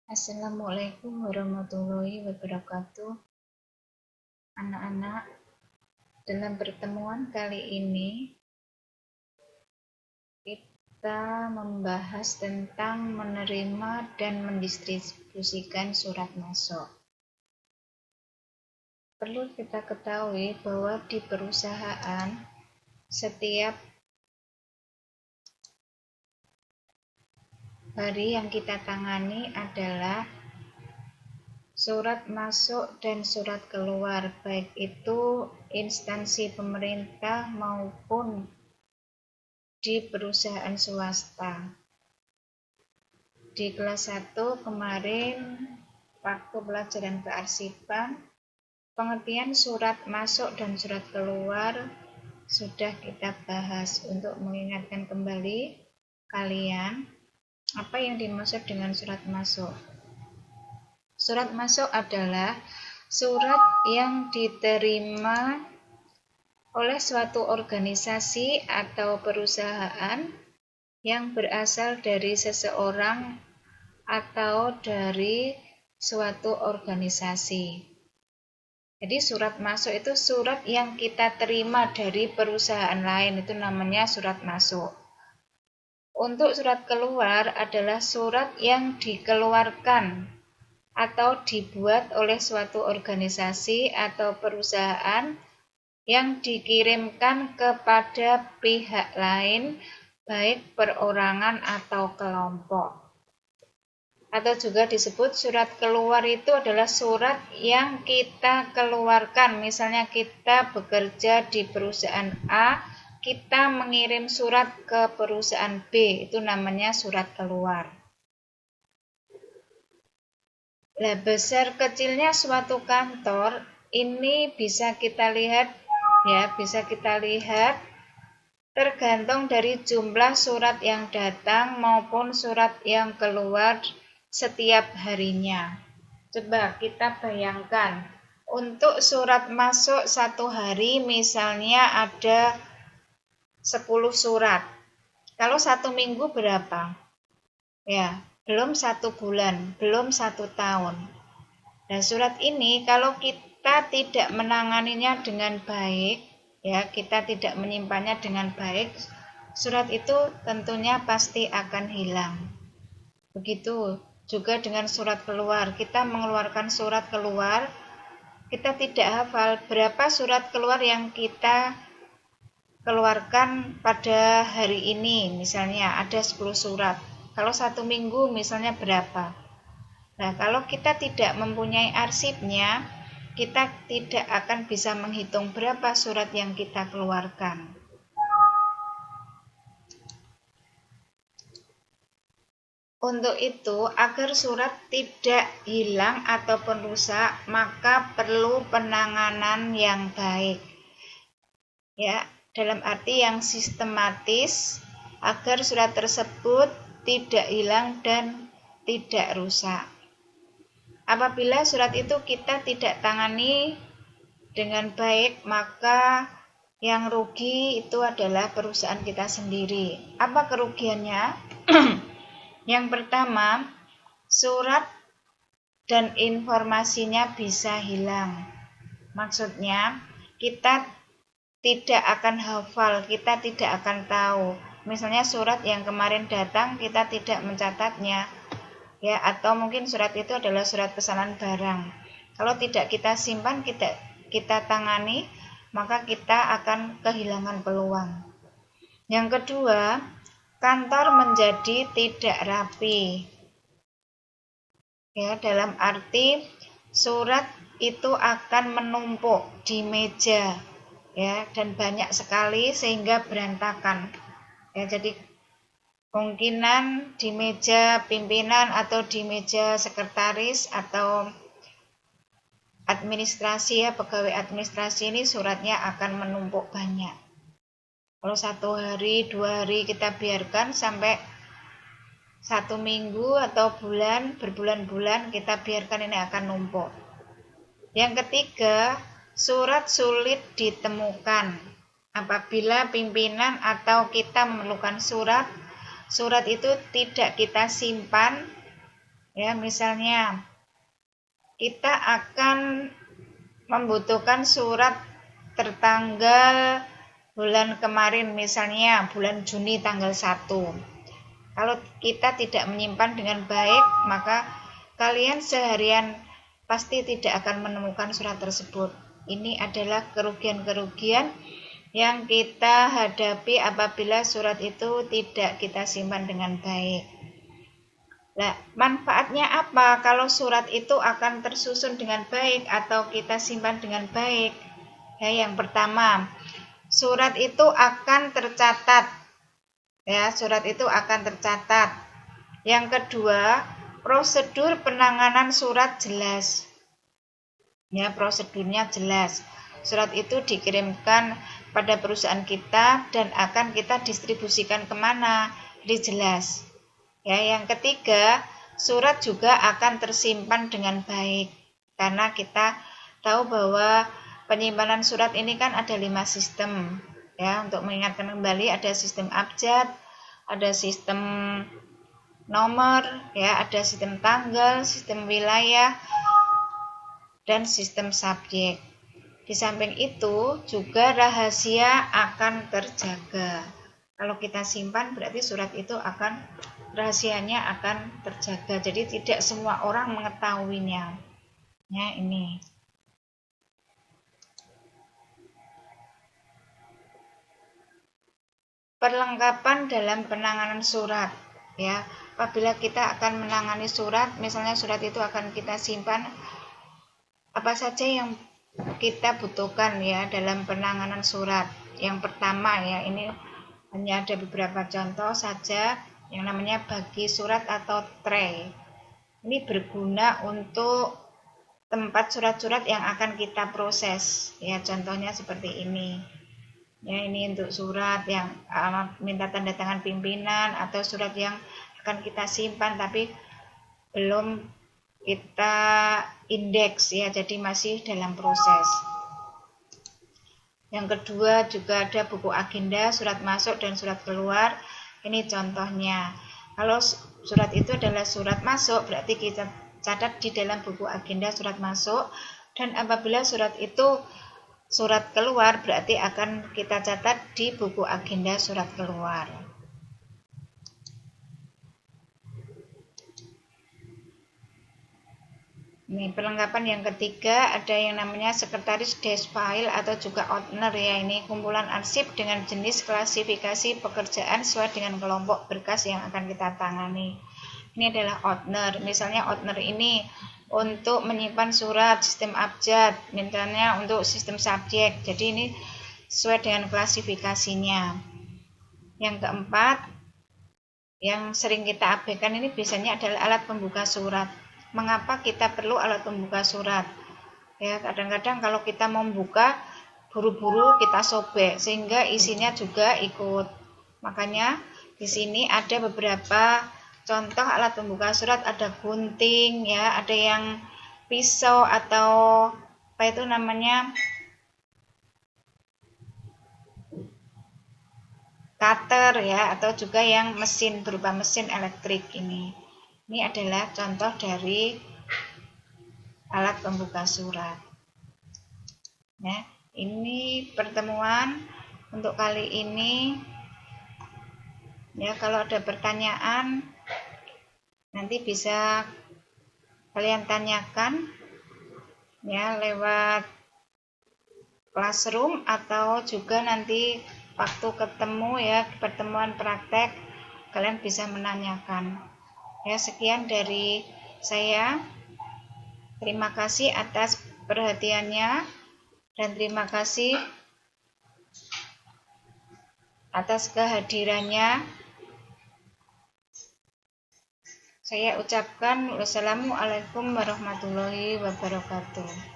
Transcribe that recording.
Assalamualaikum warahmatullahi wabarakatuh. Anak-anak, dalam pertemuan kali ini kita membahas tentang menerima dan mendistribusikan surat masuk. Perlu kita ketahui bahwa di perusahaan setiap hari yang kita tangani adalah surat masuk dan surat keluar, baik itu instansi pemerintah maupun di perusahaan swasta. Di kelas 1 kemarin waktu pelajaran kearsipan, pengertian surat masuk dan surat keluar sudah kita bahas. Untuk mengingatkan kembali kalian, apa yang dimaksud dengan surat masuk? Surat masuk adalah surat yang diterima oleh suatu organisasi atau perusahaan yang berasal dari seseorang atau dari suatu organisasi. Jadi surat masuk itu surat yang kita terima dari perusahaan lain, itu namanya surat masuk. Untuk surat keluar adalah surat yang dikeluarkan atau dibuat oleh suatu organisasi atau perusahaan yang dikirimkan kepada pihak lain, baik perorangan atau kelompok. Atau juga disebut surat keluar itu adalah surat yang kita keluarkan. Misalnya kita bekerja di perusahaan A, kita mengirim surat ke perusahaan B, itu namanya surat keluar. Nah, besar kecilnya suatu kantor ini bisa kita lihat tergantung dari jumlah surat yang datang maupun surat yang keluar setiap harinya. Coba kita bayangkan, untuk surat masuk satu hari misalnya ada 10 surat. Kalau satu minggu berapa? Ya, belum 1 bulan, belum 1 tahun. Nah, surat ini kalau kita tidak menanganinya dengan baik, kita tidak menyimpannya dengan baik, surat itu tentunya pasti akan hilang. Begitu juga dengan surat keluar. Kita mengeluarkan surat keluar, kita tidak hafal berapa surat keluar yang kita keluarkan pada hari ini. Misalnya ada 10 surat. Kalau 1 minggu misalnya berapa? Nah, kalau kita tidak mempunyai arsipnya, kita tidak akan bisa menghitung berapa surat yang kita keluarkan. Untuk itu, agar surat tidak hilang ataupun rusak, maka perlu penanganan yang baik. Dalam arti yang sistematis, agar surat tersebut tidak hilang dan tidak rusak. Apabila surat itu kita tidak tangani dengan baik, maka yang rugi itu adalah perusahaan kita sendiri. Apa kerugiannya? Yang pertama, surat dan informasinya bisa hilang. Maksudnya, kita tidak akan hafal, kita tidak akan tahu. Misalnya surat yang kemarin datang, kita tidak mencatatnya. Atau mungkin surat itu adalah surat pesanan barang. Kalau tidak kita simpan, kita tangani, maka kita akan kehilangan peluang. Yang kedua, kantor menjadi tidak rapi. Dalam arti surat itu akan menumpuk di meja, dan banyak sekali sehingga berantakan. Jadi kemungkinan di meja pimpinan atau di meja sekretaris atau administrasi, pegawai administrasi ini suratnya akan menumpuk banyak. Kalau 1 hari, 2 hari kita biarkan sampai 1 minggu atau berbulan-bulan kita biarkan, ini akan numpuk. Yang ketiga, surat sulit ditemukan. Apabila pimpinan atau kita memerlukan surat, surat itu tidak kita simpan, ya misalnya kita akan membutuhkan surat tertanggal bulan kemarin, misalnya bulan Juni tanggal 1. Kalau kita tidak menyimpan dengan baik, maka kalian seharian pasti tidak akan menemukan surat tersebut. Ini adalah kerugian-kerugian yang kita hadapi apabila surat itu tidak kita simpan dengan baik. Nah, manfaatnya apa kalau surat itu akan tersusun dengan baik atau kita simpan dengan baik? Ya, yang pertama, surat itu akan tercatat. Ya, surat itu akan tercatat. Yang kedua, prosedur penanganan surat jelas. Ya, prosedurnya jelas. Surat itu dikirimkan pada perusahaan kita dan akan kita distribusikan kemana, jadi jelas. Ya, yang ketiga, surat juga akan tersimpan dengan baik karena kita tahu bahwa penyimpanan surat ini kan ada 5 sistem. Ya, untuk mengingatkan kembali ada sistem abjad, ada sistem nomor, ya, ada sistem tanggal, sistem wilayah, dan sistem subjek. Di samping itu juga rahasia akan terjaga. Kalau kita simpan berarti surat itu akan rahasianya akan terjaga. Jadi tidak semua orang mengetahuinya. Ya, ini. Perlengkapan dalam penanganan surat, ya. Apabila kita akan menangani surat, misalnya surat itu akan kita simpan, apa saja yang kita butuhkan ya dalam penanganan surat. Yang pertama ya, ini hanya ada beberapa contoh saja, yang namanya bagi surat atau tray. Ini berguna untuk tempat surat-surat yang akan kita proses. Ya, contohnya seperti ini. Ya, ini untuk surat yang minta tanda tangan pimpinan atau surat yang akan kita simpan tapi belum kita indeks ya, jadi masih dalam proses. Yang kedua juga ada buku agenda, surat masuk dan surat keluar. Ini contohnya. Kalau surat itu adalah surat masuk, berarti kita catat di dalam buku agenda surat masuk, dan apabila surat itu surat keluar, berarti akan kita catat di buku agenda surat keluar. Ini perlengkapan yang ketiga, ada yang namanya sekretaris desk file atau juga outner ya. Ini kumpulan arsip dengan jenis klasifikasi pekerjaan sesuai dengan kelompok berkas yang akan kita tangani. Ini adalah outner. Misalnya outner ini untuk menyimpan surat sistem abjad, misalnya untuk sistem subjek. Jadi ini sesuai dengan klasifikasinya. Yang keempat, yang sering kita abaikan ini biasanya adalah alat pembuka surat. Mengapa kita perlu alat pembuka surat? Ya, kadang-kadang kalau kita mau membuka buru-buru kita sobek sehingga isinya juga ikut. Makanya di sini ada beberapa contoh alat pembuka surat, ada gunting ya, ada yang pisau atau apa itu namanya, cutter ya, atau juga yang mesin berupa mesin elektrik ini. Ini adalah contoh dari alat pembuka surat. Ya, ini pertemuan untuk kali ini. Ya, kalau ada pertanyaan nanti bisa kalian tanyakan ya lewat classroom atau juga nanti waktu ketemu ya pertemuan praktek kalian bisa menanyakan. Ya, sekian dari saya. Terima kasih atas perhatiannya dan terima kasih atas kehadirannya. Saya ucapkan wassalamualaikum warahmatullahi wabarakatuh.